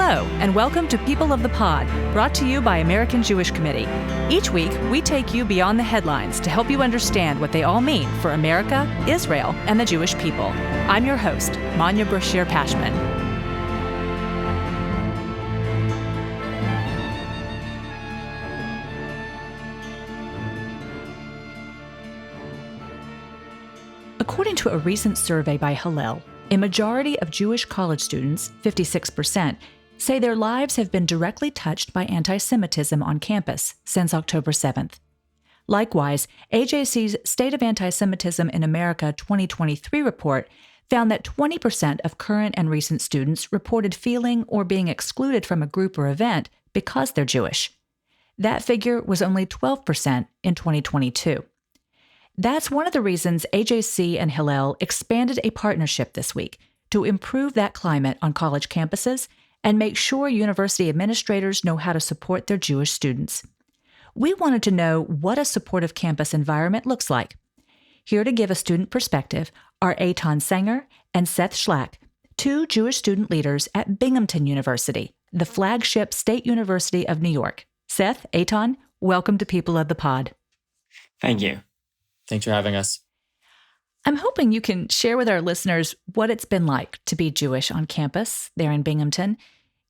Hello, and welcome to People of the Pod, brought to you by American Jewish Committee. Each week, we take you beyond the headlines to help you understand what they all mean for America, Israel, and the Jewish people. I'm your host, Manya Brashear-Pashman. According to a recent survey by Hillel, a majority of Jewish college students, 56%, say their lives have been directly touched by antisemitism on campus since October 7th. Likewise, AJC's State of Antisemitism in America 2023 report found that 20% of current and recent students reported feeling or being excluded from a group or event because they're Jewish. That figure was only 12% in 2022. That's one of the reasons AJC and Hillel expanded a partnership this week to improve that climate on college campuses and make sure university administrators know how to support their Jewish students. We wanted to know what a supportive campus environment looks like. Here to give a student perspective are Eytan Saenger and Seth Schlank, two Jewish student leaders at Binghamton University, the flagship state university of New York. Seth, Eytan, welcome to People of the Pod. Thank you. Thanks for having us. I'm hoping you can share with our listeners what it's been like to be Jewish on campus there in Binghamton.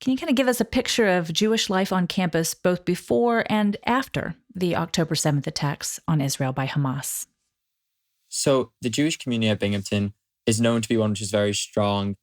Can you kind of give us a picture of Jewish life on campus both before and after the October 7th attacks on Israel by Hamas? So the Jewish community at Binghamton is known to be one which is very strong.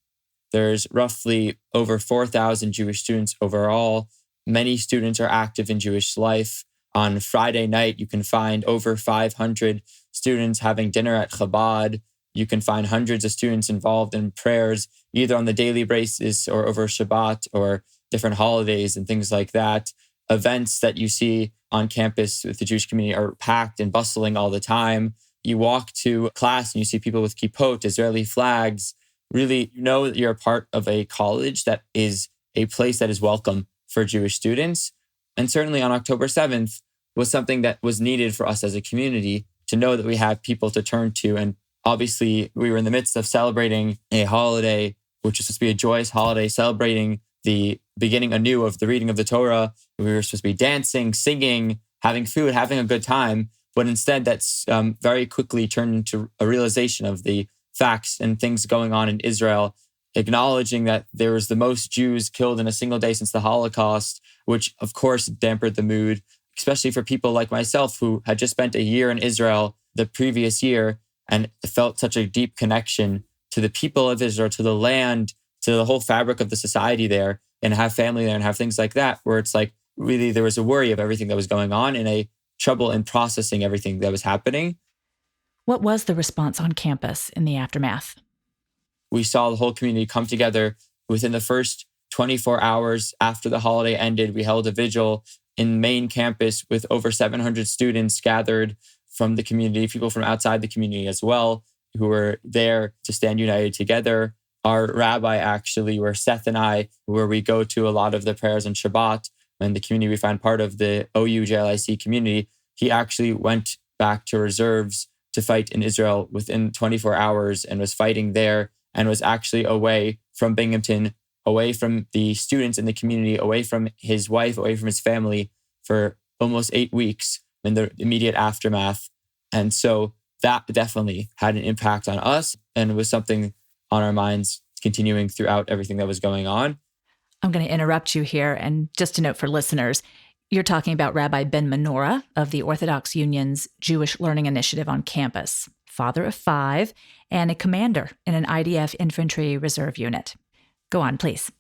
There's roughly over 4,000 Jewish students overall. Many students are active in Jewish life. On Friday night, you can find over 500 students having dinner at Chabad. You can find hundreds of students involved in prayers, either on the daily basis or over Shabbat or different holidays and things like that. Events that you see on campus with the Jewish community are packed and bustling all the time. You walk to class and you see people with kippot, Israeli flags. Really, you know that you're a part of a college that is a place that is welcome for Jewish students. And certainly on October 7th was something that was needed for us as a community to know that we had people to turn to. And obviously, we were in the midst of celebrating a holiday, which was supposed to be a joyous holiday, celebrating the beginning anew of the reading of the Torah. We were supposed to be dancing, singing, having food, having a good time. But instead, that's very quickly turned into a realization of the facts and things going on in Israel, acknowledging that there was the most Jews killed in a single day since the Holocaust, which of course dampened the mood, especially for people like myself who had just spent a year in Israel the previous year and felt such a deep connection to the people of Israel, to the land, to the whole fabric of the society there, and have family there and have things like that, where it's like really there was a worry of everything that was going on and a trouble in processing everything that was happening. What was the response on campus in the aftermath? We saw the whole community come together within the first 24 hours after the holiday ended. We held a vigil in main campus with over 700 students gathered from the community, people from outside the community as well, who were there to stand united together. Our rabbi actually, where Seth and I, where we go to a lot of the prayers on Shabbat, and the community we find part of the OU JLIC community, he actually went back to reserves to fight in Israel within 24 hours and was fighting there and was actually away from Binghamton, away from the students in the community, away from his wife, away from his family for almost 8 weeks in the immediate aftermath. And so that definitely had an impact on us and was something on our minds continuing throughout everything that was going on. I'm going to interrupt you here. And just to note for listeners, you're talking about Rabbi Ben Menorah of the Orthodox Union's Jewish Learning Initiative on campus, father of 5, and a commander in an IDF infantry reserve unit. Go on, please.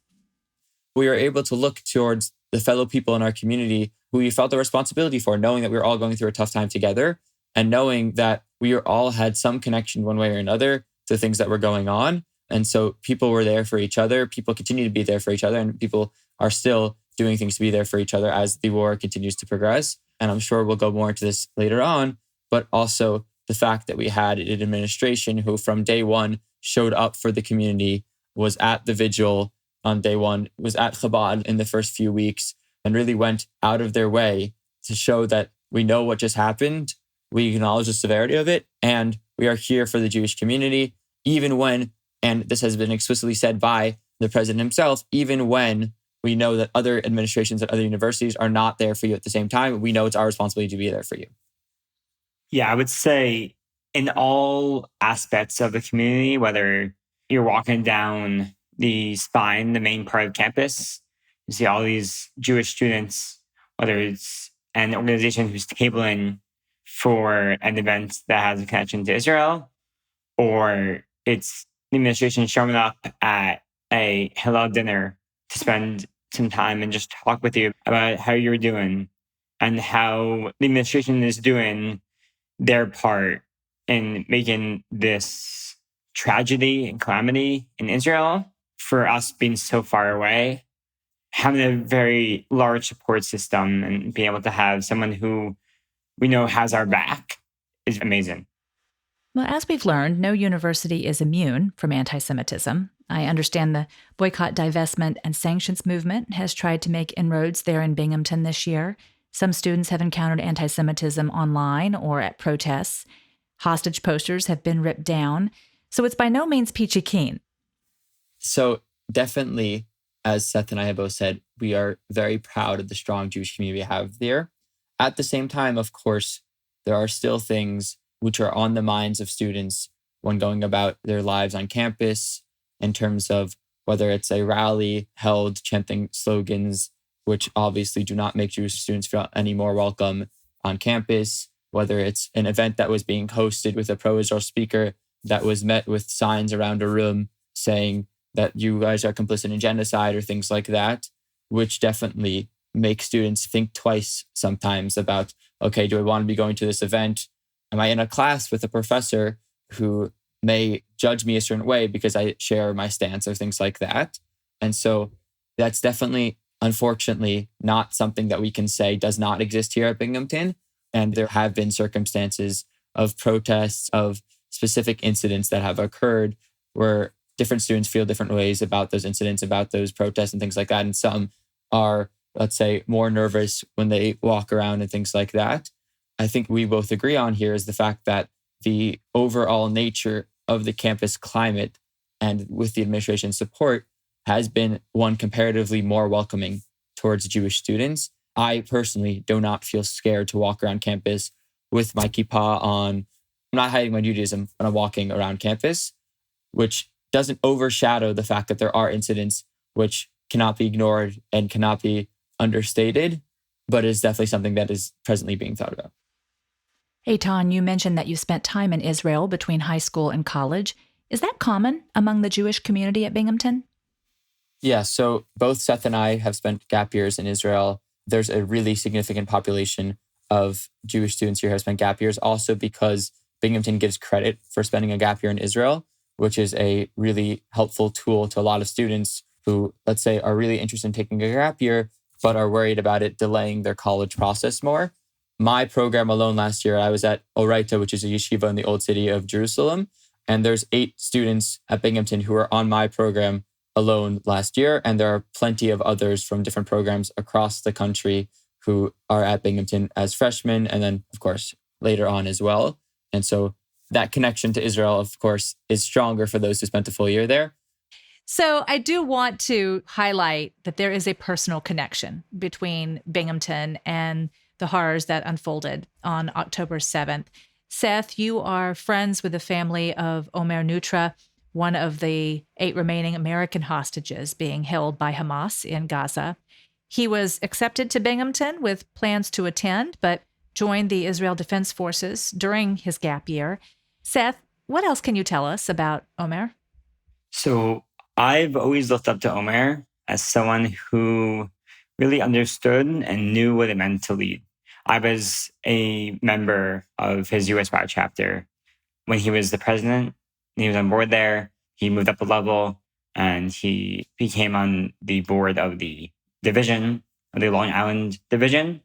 We were able to look towards the fellow people in our community who we felt a responsibility for, knowing that we were all going through a tough time together and knowing that we all had some connection one way or another to things that were going on. And so people were there for each other. People continue to be there for each other, and people are still doing things to be there for each other as the war continues to progress. And I'm sure we'll go more into this later on, but also the fact that we had an administration who from day one showed up for the community, was at the vigil on day one, was at Chabad in the first few weeks, and really went out of their way to show that we know what just happened, we acknowledge the severity of it, and we are here for the Jewish community, even when, and this has been explicitly said by the president himself, even when We know that other administrations at other universities are not there for you at the same time. We know it's our responsibility to be there for you. Yeah, I would say in all aspects of the community, whether you're walking down the spine, the main part of campus, you see all these Jewish students, whether it's an organization who's tabling for an event that has a connection to Israel, or it's the administration showing up at a Hillel dinner to spend some time and just talk with you about how you're doing and how the administration is doing their part in making this tragedy and calamity in Israel, for us being so far away, having a very large support system and being able to have someone who we know has our back is amazing. Well, as we've learned, no university is immune from anti Semitism. I understand the boycott, divestment, and sanctions movement has tried to make inroads there in Binghamton this year. Some students have encountered anti Semitism online or at protests. Hostage posters have been ripped down. So it's by no means peachy keen. So definitely, as Seth and I have both said, we are very proud of the strong Jewish community we have there. At the same time, of course, there are still things which are on the minds of students when going about their lives on campus, in terms of whether it's a rally held chanting slogans, which obviously do not make Jewish students feel any more welcome on campus, whether it's an event that was being hosted with a pro-Israel speaker that was met with signs around a room saying that you guys are complicit in genocide or things like that, which definitely make students think twice sometimes about, okay, do I want to be going to this event? Am I in a class with a professor who may judge me a certain way because I share my stance or things like that? And so that's definitely, unfortunately, not something that we can say does not exist here at Binghamton. And there have been circumstances of protests, of specific incidents that have occurred where different students feel different ways about those incidents, about those protests and things like that. And some are, let's say, more nervous when they walk around and things like that. I think we both agree on here is the fact that the overall nature of the campus climate and with the administration's support has been one comparatively more welcoming towards Jewish students. I personally do not feel scared to walk around campus with my kippah on. I'm not hiding my Judaism when I'm walking around campus, which doesn't overshadow the fact that there are incidents which cannot be ignored and cannot be understated, but is definitely something that is presently being thought about. Eytan, you mentioned that you spent time in Israel between high school and college. Is that common among the Jewish community at Binghamton? Yeah, so both Seth and I have spent gap years in Israel. There's a really significant population of Jewish students here who have spent gap years, also because Binghamton gives credit for spending a gap year in Israel, which is a really helpful tool to a lot of students who, let's say, are really interested in taking a gap year, but are worried about it delaying their college process more. My program alone last year, I was at Omer Neutra, which is a yeshiva in the old city of Jerusalem. And there's 8 students at Binghamton who are on my program alone last year. And there are plenty of others from different programs across the country who are at Binghamton as freshmen. And then, of course, later on as well. And so that connection to Israel, of course, is stronger for those who spent a full year there. So I do want to highlight that there is a personal connection between Binghamton and the horrors that unfolded on October 7th. Seth, you are friends with the family of Omer Neutra, one of the 8 remaining American hostages being held by Hamas in Gaza. He was accepted to Binghamton with plans to attend, but joined the Israel Defense Forces during his gap year. Seth, what else can you tell us about Omer? So I've always looked up to Omer as someone who really understood and knew what it meant to lead. I was a member of his US Bar chapter when he was the president. He was on board there. He moved up a level and he became on the board of the division, of the Long Island division.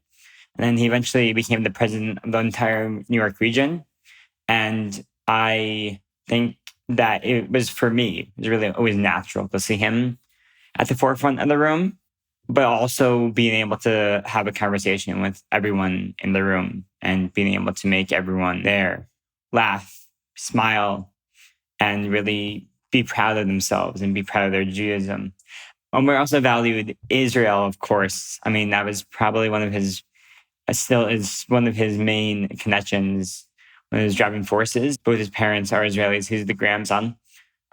And then he eventually became the president of the entire New York region. And I think that it was, for me, it was really always natural to see him at the forefront of the room, but also being able to have a conversation with everyone in the room and being able to make everyone there laugh, smile, and really be proud of themselves and be proud of their Judaism. Omer also valued Israel, of course. I mean, that was probably still is one of his main connections, one of his driving forces. Both his parents are Israelis. He's the grandson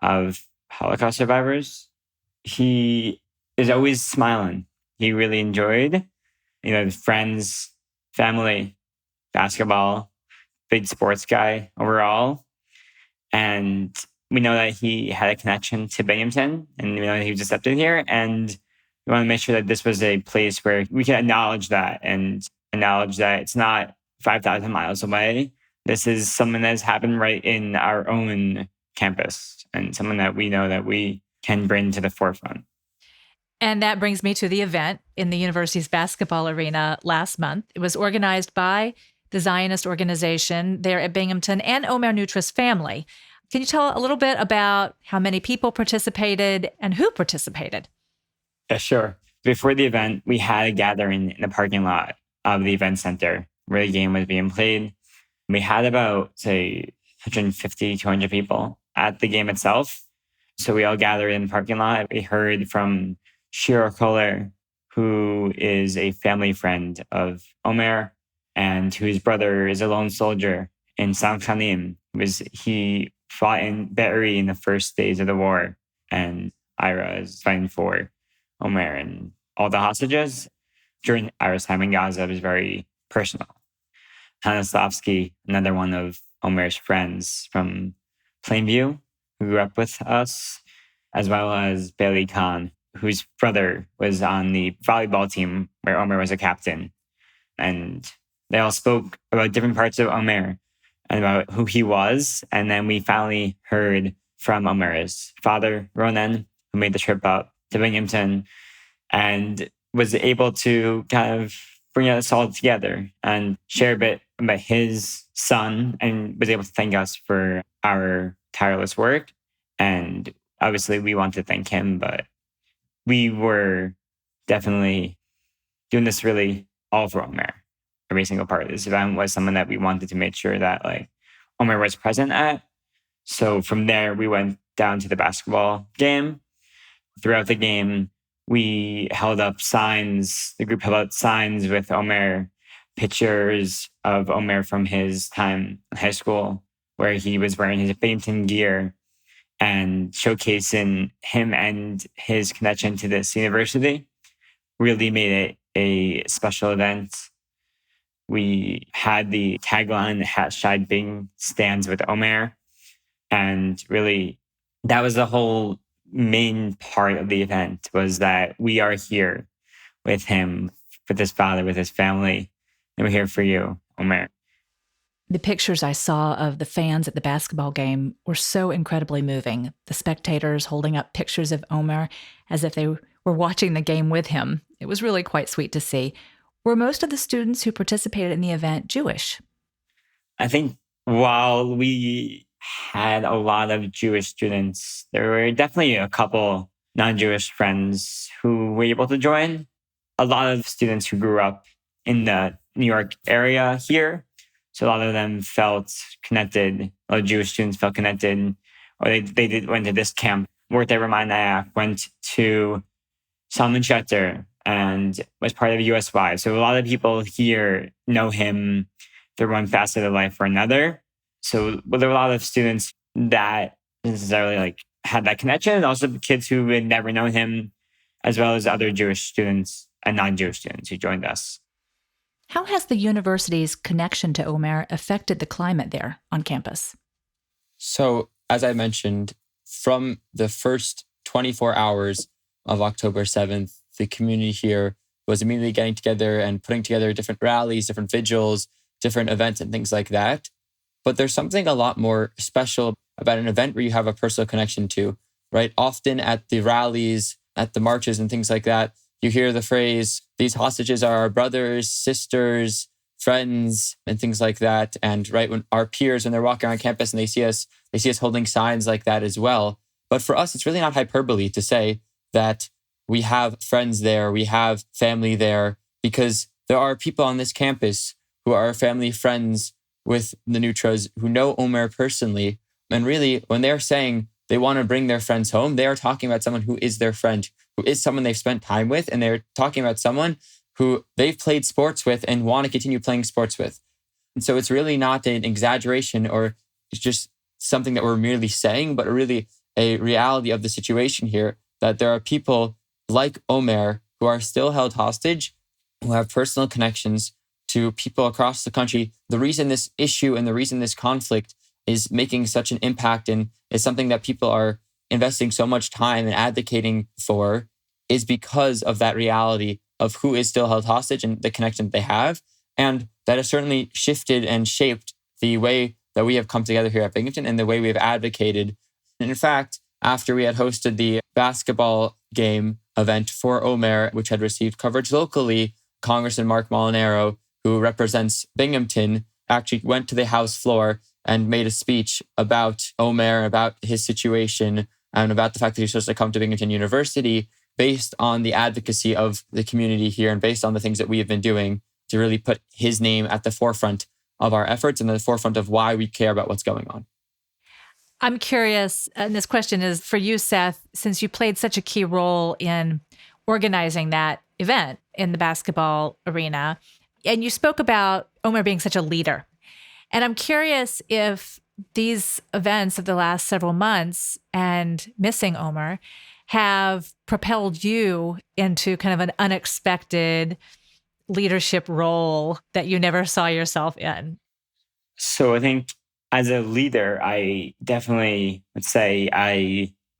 of Holocaust survivors. He is always smiling. He really enjoyed, his friends, family, basketball, big sports guy overall. And we know that he had a connection to Binghamton, and we know that he was accepted here. And we want to make sure that this was a place where we can acknowledge that and acknowledge that it's not 5,000 miles away. This is something that has happened right in our own campus and something that we know that we can bring to the forefront. And that brings me to the event in the university's basketball arena last month. It was organized by the Zionist organization there at Binghamton and Omer Neutra's family. Can you tell a little bit about how many people participated and who participated? Yeah, sure. Before the event, we had a gathering in the parking lot of the event center where the game was being played. We had about, say, 150, 200 people at the game itself. So we all gathered in the parking lot. We heard from Shira Kohler, who is a family friend of Omer and whose brother is a lone soldier in San Khanim. He fought in Be'eri in the first days of the war, and Ira is fighting for Omer and all the hostages. During Ira's time in Gaza, it was very personal. Hannah Slavsky, another one of Omer's friends from Plainview, who grew up with us, as well as Bailey Khan, whose brother was on the volleyball team where Omer was a captain. And they all spoke about different parts of Omer and about who he was. And then we finally heard from Omer's father, Ronen, who made the trip up to Binghamton and was able to kind of bring us all together and share a bit about his son, and was able to thank us for our tireless work. And obviously we want to thank him, but we were definitely doing this really all for Omer. Every single part of this event was something that we wanted to make sure that Omer was present at. So from there, we went down to the basketball game. Throughout the game, we held up signs. The group held up signs with Omer, pictures of Omer from his time in high school, where he was wearing his Binghamton gear and showcasing him and his connection to this university. Really made it a special event. We had the tagline, #Bing stands with Omer. And really, that was the whole main part of the event, was that we are here with him, with his father, with his family. And we're here for you, Omer. The pictures I saw of the fans at the basketball game were so incredibly moving. The spectators holding up pictures of Omer as if they were watching the game with him. It was really quite sweet to see. Were most of the students who participated in the event Jewish? I think while we had a lot of Jewish students, there were definitely a couple non-Jewish friends who were able to join. A lot of students who grew up in the New York area here. So a lot of them felt connected. A lot of Jewish students felt connected. Or they went to this camp. Worked at Ramat Nayak, went to Salman Shetter, and was part of USY. So a lot of people here know him through one facet of life or another. So there were a lot of students that necessarily had that connection, and also kids who had never known him, as well as other Jewish students and non-Jewish students who joined us. How has the university's connection to Omer affected the climate there on campus? So, as I mentioned, from the first 24 hours of October 7th, the community here was immediately getting together and putting together different rallies, different vigils, different events and things like that. But there's something a lot more special about an event where you have a personal connection to, right? Often at the rallies, at the marches and things like that, you hear the phrase, these hostages are our brothers, sisters, friends, and things like that. And right, when our peers, when they're walking around campus and they see us holding signs like that as well. But for us, it's really not hyperbole to say that we have friends there, we have family there, because there are people on this campus who are family friends with the Neutras, who know Omer personally. And really, when they're saying they want to bring their friends home, they are talking about someone who is their friend, who is someone they've spent time with, and they're talking about someone who they've played sports with and want to continue playing sports with. And so it's really not an exaggeration or it's just something that we're merely saying, but really a reality of the situation here, that there are people like Omer who are still held hostage, who have personal connections to people across the country. The reason this issue and the reason this conflict is making such an impact and is something that people are investing so much time and advocating for is because of that reality of who is still held hostage and the connection that they have. And that has certainly shifted and shaped the way that we have come together here at Binghamton and the way we have advocated. And in fact, after we had hosted the basketball game event for Omer, which had received coverage locally, Congressman Mark Molinaro, who represents Binghamton, actually went to the House floor and made a speech about Omer, about his situation, and about the fact that he's supposed to come to Binghamton University based on the advocacy of the community here and based on the things that we have been doing to really put his name at the forefront of our efforts and the forefront of why we care about what's going on. I'm curious, and this question is for you, Seth, since you played such a key role in organizing that event in the basketball arena, and you spoke about Omer being such a leader. And I'm curious if these events of the last several months and missing Omer have propelled you into kind of an unexpected leadership role that you never saw yourself in. So I think as a leader, I definitely would say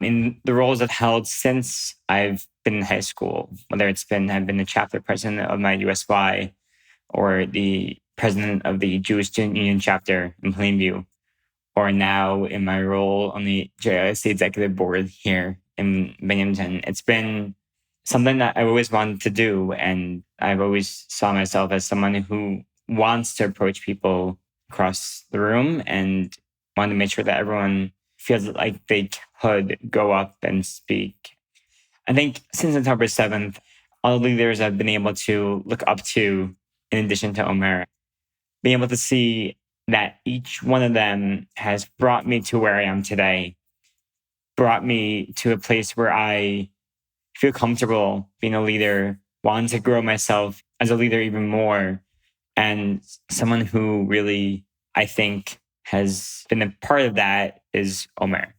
in the roles I've held since I've been in high school, whether I've been the chapter president of my USY or the president of the Jewish Student Union chapter in Plainview, or now in my role on the JISC executive board here in Binghamton. It's been something that I always wanted to do. And I've always saw myself as someone who wants to approach people across the room and want to make sure that everyone feels like they could go up and speak. I think since October 7th, all the leaders I've been able to look up to, in addition to Omer, being able to see that each one of them has brought me to where I am today, brought me to a place where I feel comfortable being a leader, wanting to grow myself as a leader even more, and someone who really, I think, has been a part of that is Omer.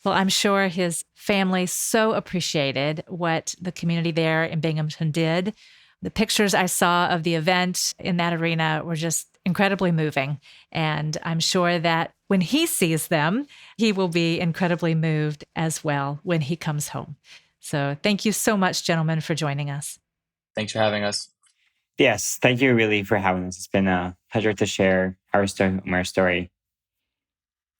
Well, I'm sure his family so appreciated what the community there in Binghamton did. The pictures I saw of the event in that arena were just incredibly moving. And I'm sure that when he sees them, he will be incredibly moved as well when he comes home. So thank you so much, gentlemen, for joining us. Thanks for having us. Yes, thank you really for having us. It's been a pleasure to share our story.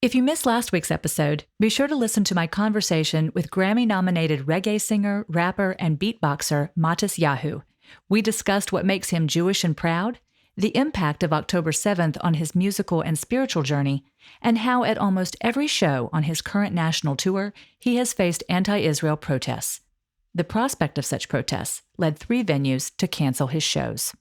If you missed last week's episode, be sure to listen to my conversation with Grammy-nominated reggae singer, rapper, and beatboxer Matis Yahu. We discussed what makes him Jewish and proud, the impact of October 7th on his musical and spiritual journey, and how at almost every show on his current national tour, he has faced anti-Israel protests. The prospect of such protests led 3 venues to cancel his shows.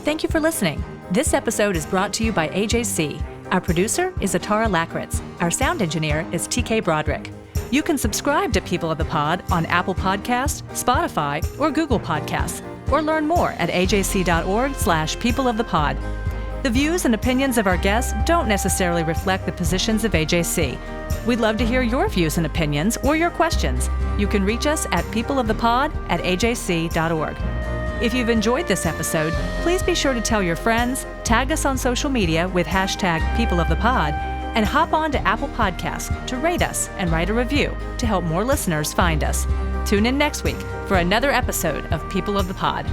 Thank you for listening. This episode is brought to you by AJC. Our producer is Atara Lakritz. Our sound engineer is TK Broderick. You can subscribe to People of the Pod on Apple Podcasts, Spotify, or Google Podcasts, or learn more at ajc.org/peopleofthepod. The views and opinions of our guests don't necessarily reflect the positions of AJC. We'd love to hear your views and opinions or your questions. You can reach us at peopleofthepod@ajc.org. If you've enjoyed this episode, please be sure to tell your friends, tag us on social media with #PeopleOfThePod, and hop on to Apple Podcasts to rate us and write a review to help more listeners find us. Tune in next week for another episode of People of the Pod.